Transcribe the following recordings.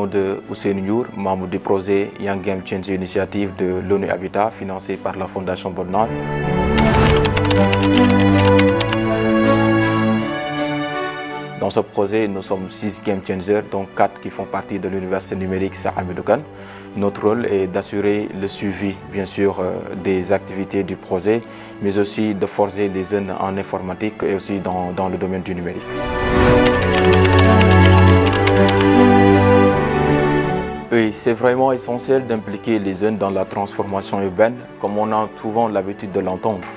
nom de Ousseynou Ndiour, membre du projet Young Game Change Initiative de l'ONU Habitat, financé par la Fondation Bonnard. Dans ce projet, nous sommes 6 Game Changers, dont 4 qui font partie de l'université numérique Cheikh Hamidou Kane. Notre rôle est d'assurer le suivi, bien sûr, des activités du projet, mais aussi de forger les jeunes en informatique et aussi dans le domaine du numérique. Oui, c'est vraiment essentiel d'impliquer les jeunes dans la transformation urbaine, comme on a souvent l'habitude de l'entendre.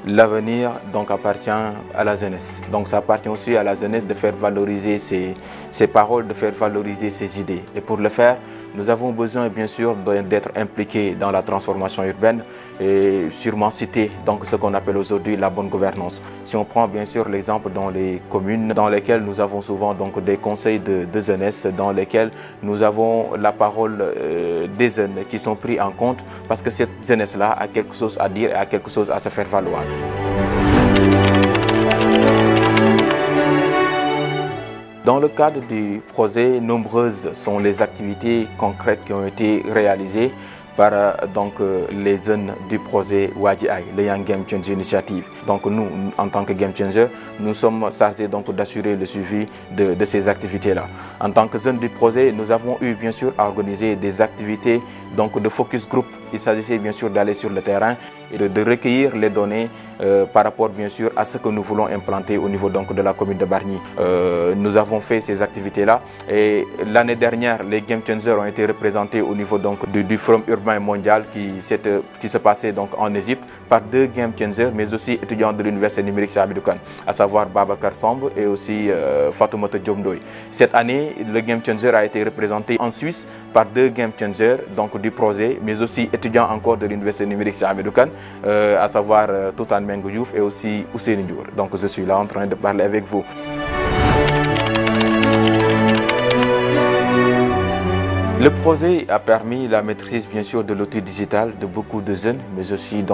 L'avenir donc appartient à la jeunesse. Donc ça appartient aussi à la jeunesse de faire valoriser ses paroles, de faire valoriser ses idées. Et pour le faire, nous avons besoin bien sûr d'être impliqués dans la transformation urbaine et sûrement citer donc ce qu'on appelle aujourd'hui la bonne gouvernance. Si on prend bien sûr l'exemple dans les communes dans lesquelles nous avons souvent donc des conseils de jeunesse, dans lesquels nous avons la parole des jeunes qui sont pris en compte parce que cette jeunesse-là a quelque chose à dire et a quelque chose à se faire valoir. Dans le cadre du projet, nombreuses sont les activités concrètes qui ont été réalisées par les jeunes du projet WADJI, le Young Game Change Initiative. Donc nous, en tant que Game Changer, nous sommes chargés d'assurer le suivi de ces activités-là. En tant que jeunes du projet, nous avons eu bien sûr à organiser des activités de focus group. Il s'agissait bien sûr d'aller sur le terrain et de recueillir les données par rapport bien sûr à ce que nous voulons implanter au niveau de la commune de Bargny. Nous avons fait ces activités-là et l'année dernière, les Game Changers ont été représentés au niveau du Forum urbain mondial qui se passait en Égypte par 2 Game Changers, mais aussi étudiants de l'université numérique Cheikh Hamidou Kane, à savoir Babacar Samb et aussi Fatoumata Diop Ndoye. Cette année, le Game Changer a été représenté en Suisse par 2 Game Changers du projet, mais aussi étudiants encore de l'université numérique Cheikh Hamidou Kane, à savoir Toutane Mengo Diouf et aussi Ousseynou Ndiour. Donc je suis là en train de parler avec vous. Le projet a permis la maîtrise bien sûr de l'outil digital de beaucoup de jeunes, mais aussi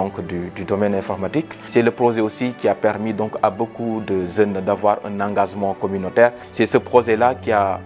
du domaine informatique. C'est le projet aussi qui a permis à beaucoup de jeunes d'avoir un engagement communautaire. C'est ce projet-là qui a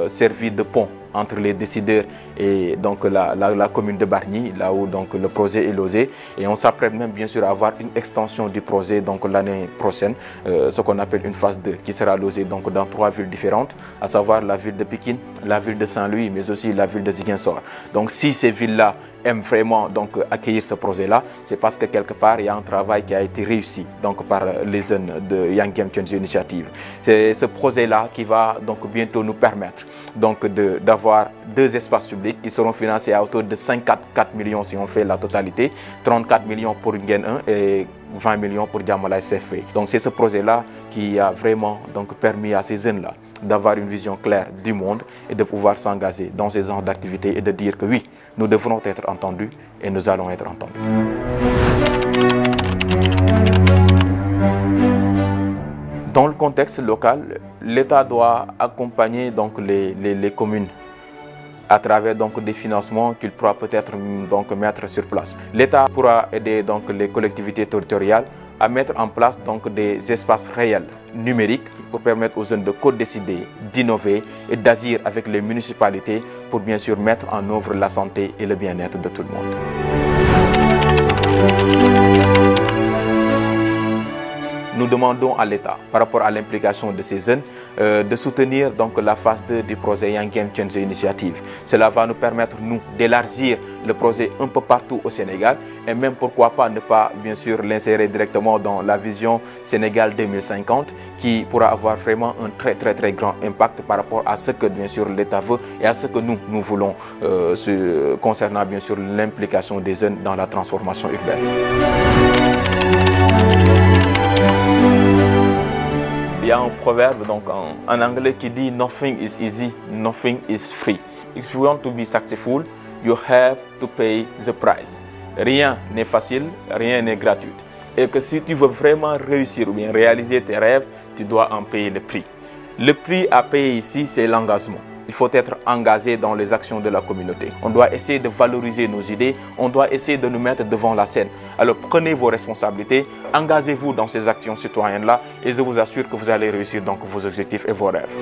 servi de pont entre les décideurs et la commune de Bargny, là où le projet est logé. Et on s'apprête même bien sûr à avoir une extension du projet l'année prochaine, ce qu'on appelle une phase 2, qui sera logée dans 3 villes différentes, à savoir la ville de Pikine, la ville de Saint-Louis, mais aussi la ville de Ziguinchor. Donc si ces villes-là aiment vraiment accueillir ce projet-là, c'est parce que quelque part il y a un travail qui a été réussi par les jeunes de Young Game Change Initiative. C'est ce projet-là qui va bientôt nous permettre d'avoir 2 espaces publics qui seront financés à hauteur de 54 millions si on fait la totalité, 34 millions pour Nguyen 1 et 20 millions pour Diamalaye CFP. Donc c'est ce projet-là qui a vraiment permis à ces jeunes-là d'avoir une vision claire du monde et de pouvoir s'engager dans ces genres d'activités et de dire que oui, nous devrons être entendus et nous allons être entendus. Dans le contexte local, l'État doit accompagner les communes à travers des financements qu'il pourra peut-être mettre sur place. L'État pourra aider les collectivités territoriales à mettre en place des espaces réels numériques pour permettre aux jeunes de co-décider, d'innover et d'agir avec les municipalités pour bien sûr mettre en œuvre la santé et le bien-être de tout le monde. Nous demandons à l'État, par rapport à l'implication de ces jeunes, de soutenir la phase 2 du projet Young Game Change Initiative. Cela va nous permettre, nous, d'élargir le projet un peu partout au Sénégal et même pourquoi pas ne pas, bien sûr, l'insérer directement dans la vision Sénégal 2050 qui pourra avoir vraiment un très grand impact par rapport à ce que, bien sûr, l'État veut et à ce que nous voulons concernant, bien sûr, l'implication des jeunes dans la transformation urbaine. Il y a un proverbe en anglais qui dit « Nothing is easy, nothing is free ». If you want to be successful, you have to pay the price. Rien n'est facile, rien n'est gratuit. Et que si tu veux vraiment réussir ou bien réaliser tes rêves, tu dois en payer le prix. Le prix à payer ici, c'est l'engagement. Il faut être engagé dans les actions de la communauté. On doit essayer de valoriser nos idées, on doit essayer de nous mettre devant la scène. Alors prenez vos responsabilités, engagez-vous dans ces actions citoyennes-là et je vous assure que vous allez réussir vos objectifs et vos rêves.